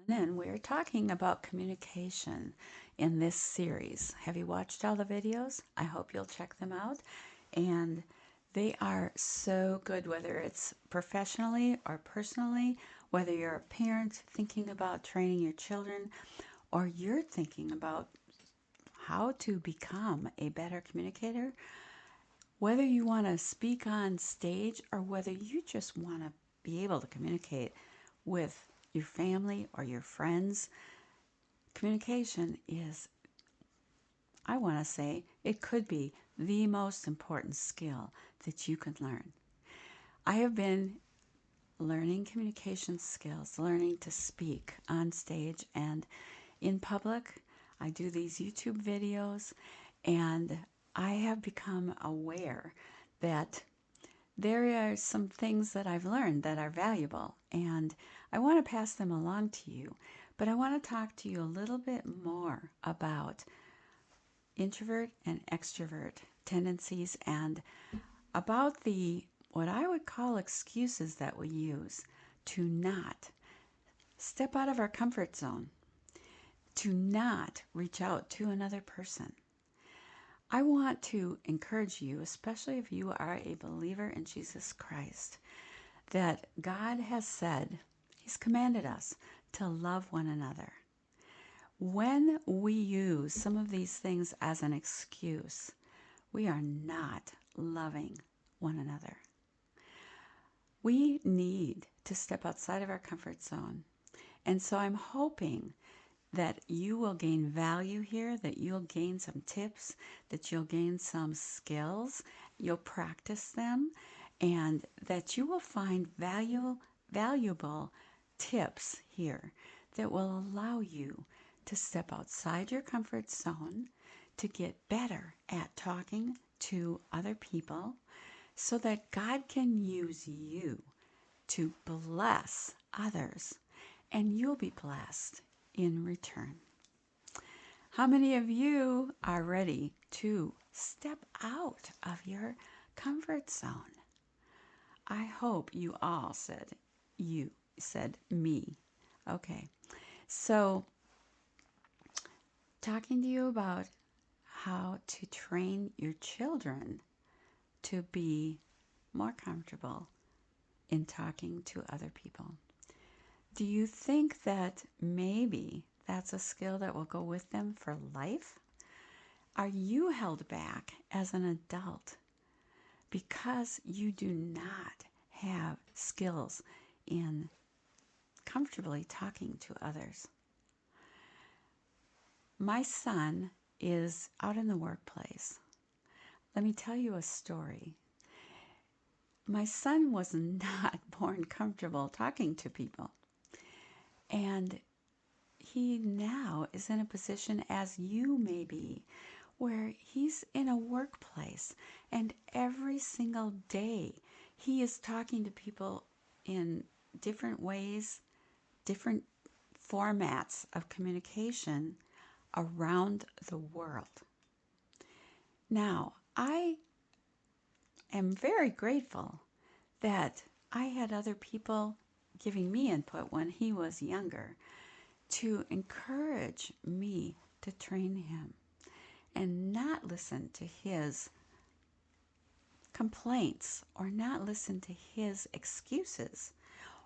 And we're talking about communication in this series. Have you watched all the videos? I hope you'll check them out. And they are so good, whether it's professionally or personally, whether you're a parent thinking about training your children, or you're thinking about how to become a better communicator, whether you want to speak on stage or whether you just want to be able to communicate with your family or your friends. Communication is, I want to say, it could be the most important skill that you can learn. I have been learning communication skills, learning to speak on stage and in public. I do these YouTube videos, and I have become aware that there are some things that I've learned that are valuable, and I want to pass them along to you. But I want to talk to you a little bit more about introvert and extrovert tendencies and about the what I would call excuses that we use to not step out of our comfort zone, to not reach out to another person. I want to encourage you, especially if you are a believer in Jesus Christ, that God has said, He's commanded us to love one another. When we use some of these things as an excuse, we are not loving one another. We need to step outside of our comfort zone. And so I'm hoping that you will gain value here, that you'll gain some tips, that you'll gain some skills, you'll practice them, and that you will find valuable tips here that will allow you to step outside your comfort zone, to get better at talking to other people so that God can use you to bless others and you'll be blessed in return. How many of you are ready to step out of your comfort zone? I hope you all said you, said me. Okay, so talking to you about how to train your children to be more comfortable in talking to other people. Do you think that maybe that's a skill that will go with them for life? Are you held back as an adult because you do not have skills in comfortably talking to others? My son is out in the workplace. Let me tell you a story. My son was not born comfortable talking to people. And he now is in a position, as you may be, where he's in a workplace and every single day he is talking to people in different ways, different formats of communication around the world. Now, I am very grateful that I had other people giving me input when he was younger to encourage me to train him and not listen to his complaints or not listen to his excuses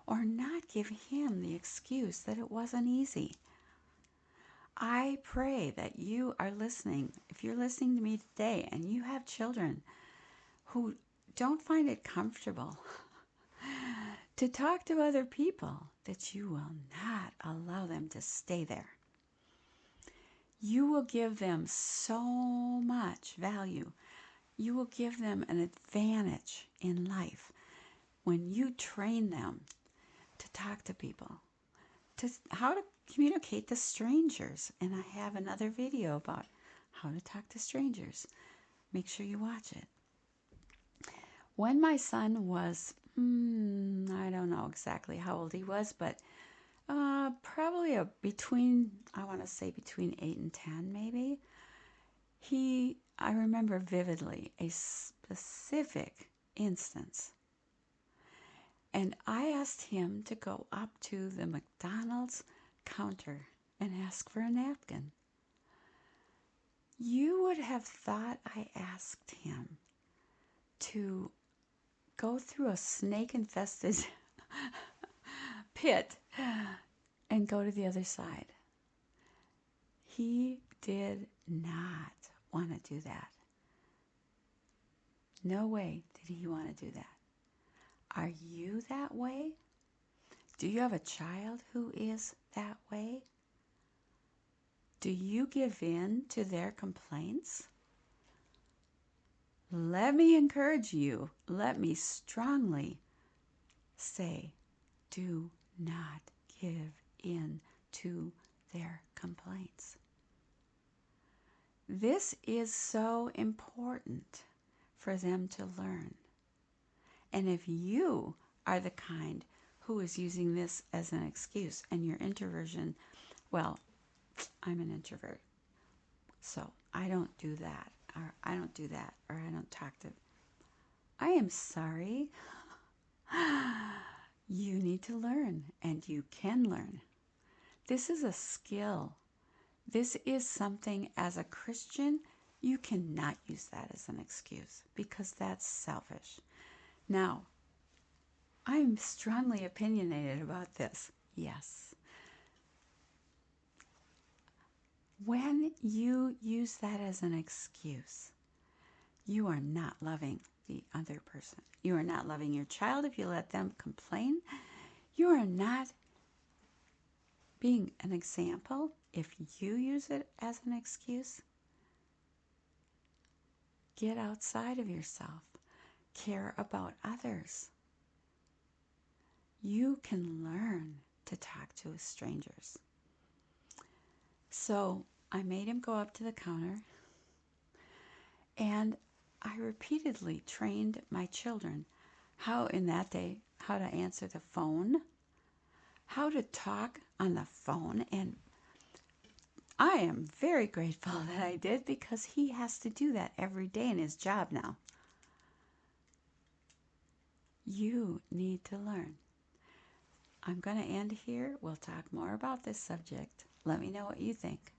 or not give him the excuse that it wasn't easy. I pray that you are listening. If you're listening to me today and you have children who don't find it comfortable to talk to other people, that you will not allow them to stay there. You will give them so much value. You will give them an advantage in life when you train them to talk to people, to how to communicate to strangers. And I have another video about how to talk to strangers. Make sure you watch it. When my son was, I don't know exactly how old he was, but probably I want to say between 8 and 10 maybe. I remember vividly a specific instance. And I asked him to go up to the McDonald's counter and ask for a napkin. You would have thought I asked him to go through a snake-infested pit and go to the other side. He did not want to do that. No way did he want to do that. Are you that way? Do you have a child who is that way? Do you give in to their complaints? Let me encourage you. Let me strongly say, do not give in to their complaints. This is so important for them to learn. And if you are the kind who is using this as an excuse and your introversion, well, I'm an introvert, so I don't do that, or I don't do that, or I don't talk to. I am sorry. You need to learn, and you can learn. This is a skill. This is something as a Christian, you cannot use that as an excuse because that's selfish. Now, I'm strongly opinionated about this. Yes. When you use that as an excuse, you are not loving the other person. You are not loving your child if you let them complain. You are not being an example if you use it as an excuse. Get outside of yourself. Care about others. You can learn to talk to strangers. So I made him go up to the counter, and I repeatedly trained my children how in that day, how to answer the phone, how to talk on the phone. And I am very grateful that I did, because he has to do that every day in his job now. You need to learn. I'm going to end here. We'll talk more about this subject. Let me know what you think.